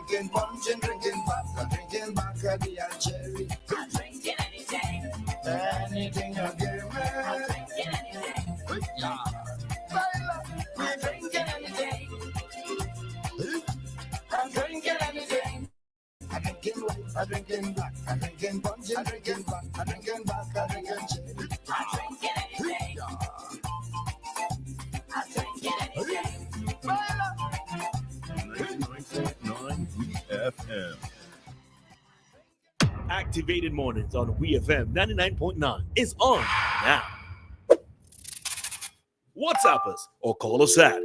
drinking punch and drinking vodka, drinking Bacardi and cherry. I'm drinking anything. Anything you give me. I'm drinking anything. I'm drinking anything. I'm drinking anything. I'm drinking white, I'm drinking black, I'm drinking punch, I'm drinking vodka, I'm drinking vodka, I'm drinking cherry. I'm drinking anything. I'm drinking anything. 99.9 WEFM. Activated Mornings on WEFM 99.9 is on now. WhatsApp us or call us at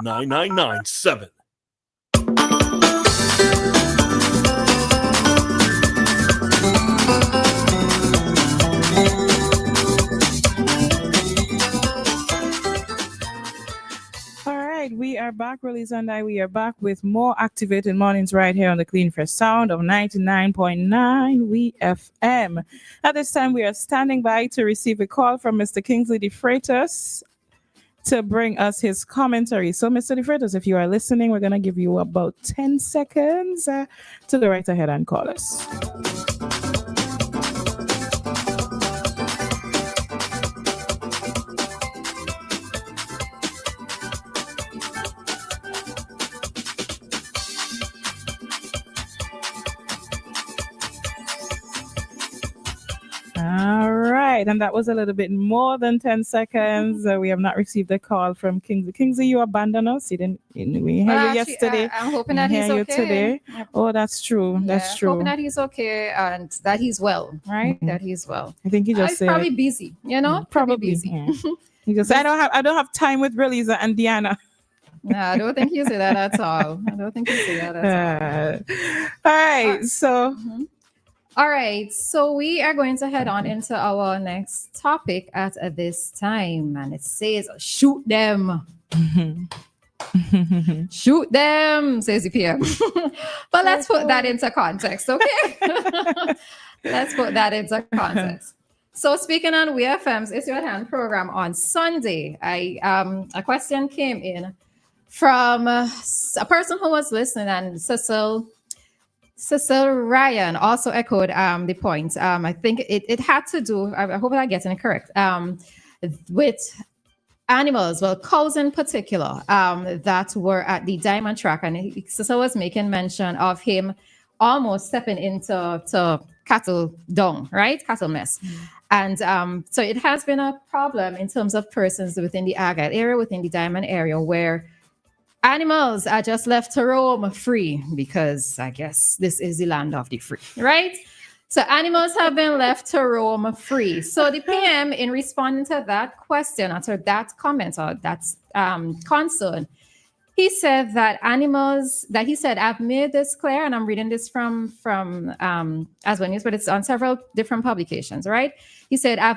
457-9997. We are back, Roleza and I. We are back with more Activated Mornings right here on the Clean Fresh Sound of 99.9 WEFM. At this time, we are standing by to receive a call from Mr. Kingsley DeFreitas to bring us his commentary. So, Mr. DeFreitas, if you are listening, we're going to give you about 10 seconds to go right ahead and call us. All right, and that was a little bit more than 10 seconds. We have not received a call from Kingsley. Kingsley, you abandoned us. We hear you yesterday. I'm hoping that he's okay. Today. Oh, that's true. That's true. Hoping that he's okay and that he's well, right? Mm-hmm. That he's well. I think he just said probably busy, Probably busy. Yeah. He just said, I don't have time with Roleza and Dianna. No, I don't think you say that at all. I don't think you say that at all. All right, so. Mm-hmm. All right, so we are going to head on into our next topic at this time, and it says, shoot them. Shoot them, says the PM. But let's put that into context, okay? Let's put that into context. So speaking on WEFM's It's Your Hand program on Sunday, a question came in from a person who was listening, and Cecil Ryan also echoed the point. I think it had to do, I hope I'm getting it correct, with animals, well, cows in particular, that were at the diamond track. And Cecil was making mention of him almost stepping into cattle dung, right? Cattle mess. And so it has been a problem in terms of persons within the Argyle area, within the diamond area, where animals are just left to roam free, because I guess this is the land of the free, right? So animals have been left to roam free. So the PM, in responding to that question, or to that comment, or that concern, he said that I've made this clear, and I'm reading this from Aswan News, but it's on several different publications, right? He said, I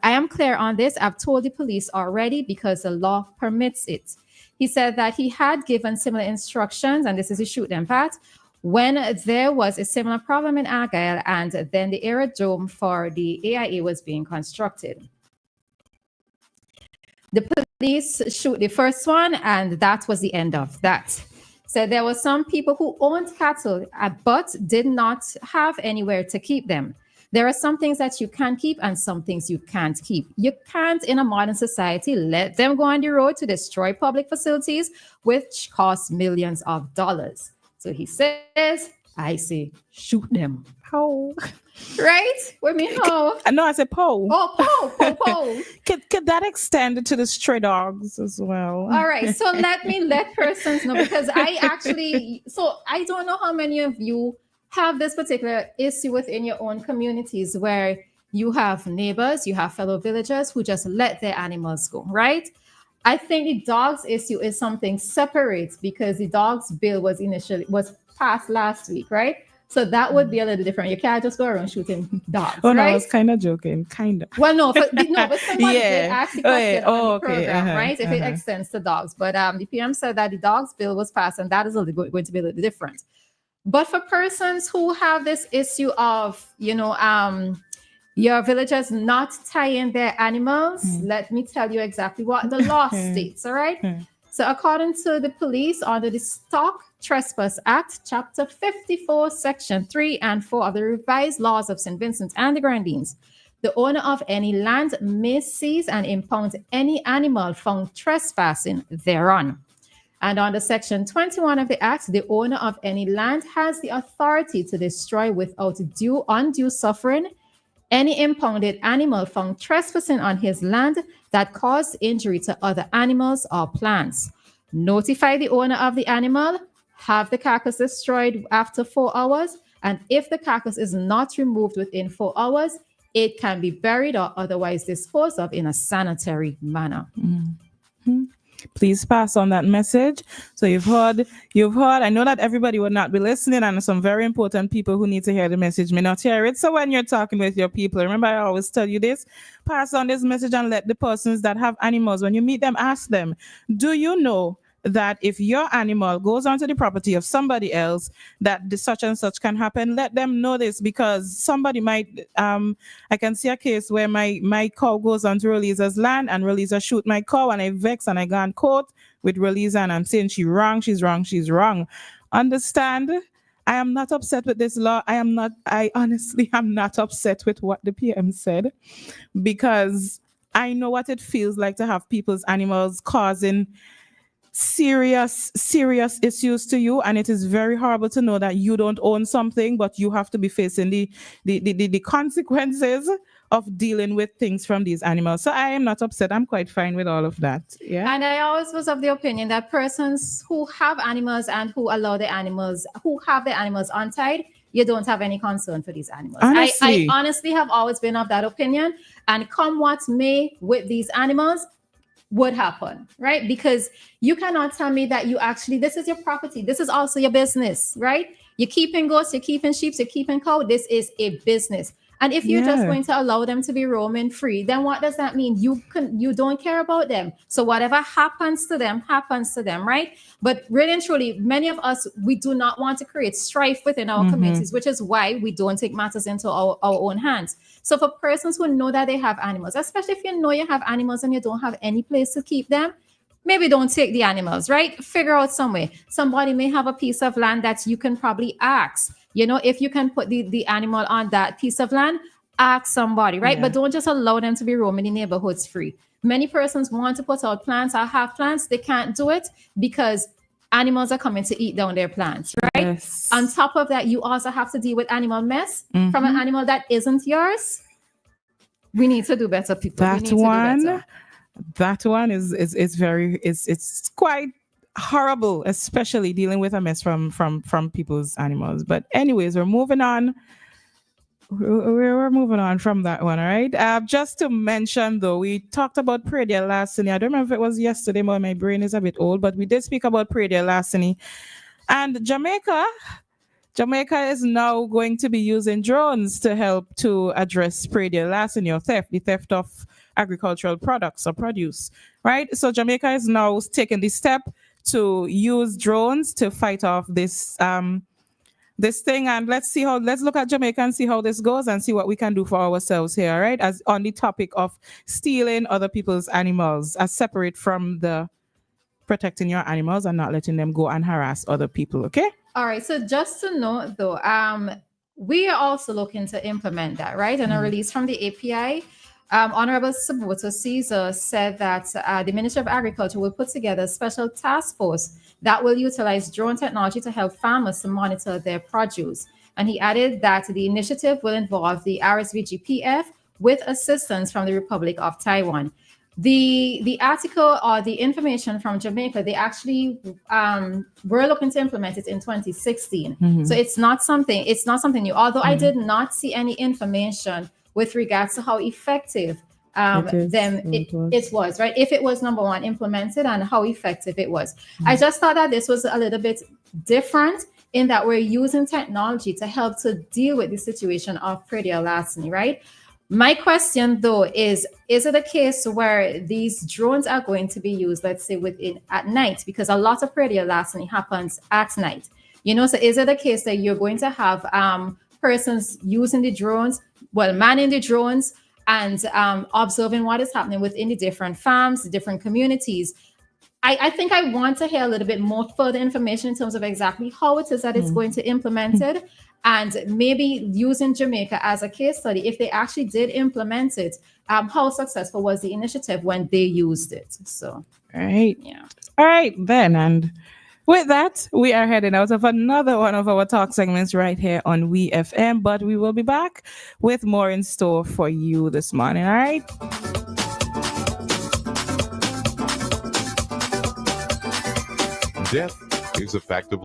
am clear on this. I've told the police already because the law permits it. He said that he had given similar instructions, and this is the shoot them part, when there was a similar problem in Argyle, and then the aerodrome for the AIA was being constructed. The police shoot the first one, and that was the end of that. So there were some people who owned cattle, but did not have anywhere to keep them. There are some things that you can keep and some things you can't keep. You can't, in a modern society, let them go on the road to destroy public facilities, which cost millions of dollars. So he says, I say, shoot them. How? Right? What mean how? No, I said Poe. Oh, Poe. Could that extend to the stray dogs as well? All right. So let persons know, because I don't know how many of you have this particular issue within your own communities where you have neighbors, you have fellow villagers who just let their animals go, right? I think the dogs issue is something separate, because the dogs bill was passed last week, right? So that would be a little different. You can't just go around shooting dogs. Oh, right? No, I was kind of joking, kind of. Well, but somebody did ask the question on the program, right? If it uh-huh. extends to dogs. But the PM said that the dogs bill was passed, and that is going to be a little different. But for persons who have this issue of, your villagers not tying their animals, let me tell you exactly what the law states, all right? So according to the police, under the Stock Trespass Act, Chapter 54, Section 3 and 4 of the revised laws of St. Vincent and the Grenadines, the owner of any land may seize and impound any animal found trespassing thereon. And under Section 21 of the Act, the owner of any land has the authority to destroy without undue suffering any impounded animal found trespassing on his land that caused injury to other animals or plants. Notify the owner of the animal, have the carcass destroyed after 4 hours, and if the carcass is not removed within 4 hours, it can be buried or otherwise disposed of in a sanitary manner. Mm-hmm. Please pass on that message. So you've heard. I know that everybody would not be listening, and some very important people who need to hear the message may not hear it. So when you're talking with your people, remember I always tell you this, pass on this message and let the persons that have animals, when you meet them, ask them, do you know that if your animal goes onto the property of somebody else, that the such and such can happen? Let them know this, because somebody might, I can see a case where my cow goes onto Roleza's land and Roleza shoot my cow, and I vex and I go and court with Roleza and I'm saying she's wrong. Understand? I am not upset with this law. I honestly am not upset with what the PM said, because I know what it feels like to have people's animals causing serious issues to you, and it is very horrible to know that you don't own something, but you have to be facing the consequences of dealing with things from these animals. So I am not upset. I'm quite fine with all of that. Yeah. And I always was of the opinion that persons who have animals and who allow the animals, who have the animals untied, you don't have any concern for these animals. I honestly have always been of that opinion, and come what may with these animals, would happen, right? Because you cannot tell me that this is your property. This is also your business, right? You're keeping goats, you're keeping sheep, you're keeping cow. This is a business. And if you're just going to allow them to be roaming free, then what does that mean? You don't care about them. So whatever happens to them, right? But really and truly, many of us, we do not want to create strife within our communities, which is why we don't take matters into our own hands. So for persons who know that they have animals, especially if you know you have animals and you don't have any place to keep them, maybe don't take the animals, right? Figure out some way. Somebody may have a piece of land that you can probably ask. If you can put the animal on that piece of land, ask somebody, right? Yeah. But don't just allow them to be roaming the neighborhoods free. Many persons want to put out plants or have plants. They can't do it because animals are coming to eat down their plants, right? Yes. On top of that, you also have to deal with animal mess from an animal that isn't yours. We need to do better, people. That one is quite horrible, especially dealing with a mess from people's animals. But anyways, we're moving on. We're moving on from that one, all right? Just to mention, though, we talked about Praedial Larceny. I don't remember if it was yesterday, but my brain is a bit old, but we did speak about Praedial Larceny. And Jamaica is now going to be using drones to help to address Praedial Larceny, or the theft of agricultural products or produce, right? So Jamaica is now taking the step to use drones to fight off this thing, and let's look at Jamaica and see how this goes and see what we can do for ourselves here, right? As on the topic of stealing other people's animals, as separate from the protecting your animals and not letting them go and harass other people. Okay. All right. So just to note, though, we are also looking to implement that, right? And a release from the API. Honorable Saboto Caesar said that the Ministry of Agriculture will put together a special task force that will utilize drone technology to help farmers to monitor their produce. And he added that the initiative will involve the RSVGPF with assistance from the Republic of Taiwan. The article or the information from Jamaica, they actually were looking to implement it in 2016. So it's not something new. Although I did not see any information with regards to how effective it was, right? If it was, number one, implemented, and how effective it was. I just thought that this was a little bit different in that we're using technology to help to deal with the situation of Praedial Larceny, right? My question, though, is it a case where these drones are going to be used, let's say, at night? Because a lot of Praedial Larceny happens at night. So is it a case that you're going to have persons using the drones, manning the drones, and observing what is happening within the different farms, the different communities? I think I want to hear a little bit more further information in terms of exactly how it is that it's going to implement it, and maybe using Jamaica as a case study. If they actually did implement it, how successful was the initiative when they used it? So, All right. yeah. All right, then. And with that, we are heading out of another one of our talk segments right here on WEFM, but we will be back with more in store for you this morning. All right. Death is a fact of